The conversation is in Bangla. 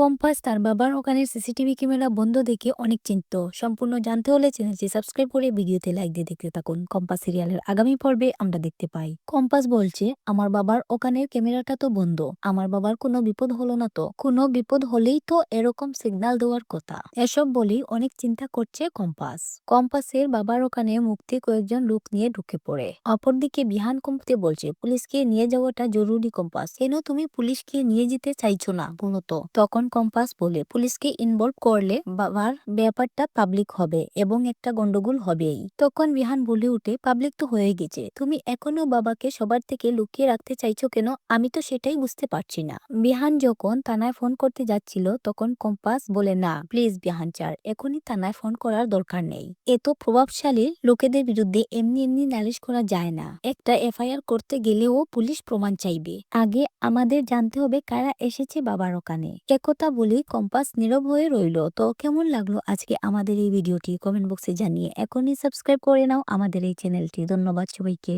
কম্পাস তার বাবার ওখানের সিসিটিভি ক্যামেরা বন্ধ দেখে অনেক চিন্তিত। সম্পূর্ণ জানতে হলে চ্যানেলটি সাবস্ক্রাইব করে ভিডিওতে লাইক দিয়ে দেখতে থাকুন। কম্পাস সিরিয়ালের আগামী পর্বে আমরা দেখতে পাই কম্পাস বলছে, আমার বাবার ওখানের ক্যামেরাটা তো বন্ধ, আমার বাবার কোনো বিপদ হলো না তো? কোনো বিপদ হলেই তো এরকম সিগন্যাল দেওয়ার কথা। এসব বলেই অনেক চিন্তা করছে কম্পাস। কম্পাসের বাবার ওখানে মুক্তি কয়েকজন লোক নিয়ে ঢুকে পড়ে। অপরদিকে বিহান কমতে বলছে, পুলিশকে নিয়ে যাওয়াটা জরুরি। কম্পাস, কেন তুমি পুলিশকে নিয়ে যেতে চাইছো না বলো তো? তখন কম্পাস বলে, পুলিশকে ইনভলভ করলে বাবার ব্যাপারটা পাবলিক হবে এবং একটা গন্ডগোল হবেই। তখন বিহান বলে উঠে, পাবলিক তো হয়ে গেছে, তুমি এখনো বাবাকে সবার থেকে লুকিয়ে রাখতে চাইছো কেন? আমি তো সেটাই বুঝতে পারছি না। বিহান যখন থানায় ফোন করতে যাচ্ছিল তখন কম্পাস বলে, না প্লিজ বিহান চার, এখনই থানায় ফোন করার দরকার নেই। এত প্রভাবশালী লোকেদের বিরুদ্ধে এমনি এমনি নালিশ করা যায় না। একটা এফআইআর করতে গেলেও পুলিশ প্রমাণ চাইবে। আগে আমাদের জানতে হবে কারা এসেছে বাবার ওখানে। একথা বলেই কম্পাস নীরব হয়ে রইল। তো কেমন লাগলো আজকে আমাদের এই ভিডিওটি কমেন্ট বক্সে জানিয়ে এখনই সাবস্ক্রাইব করে নাও আমাদের এই চ্যানেলটি। ধন্যবাদ সবাইকে।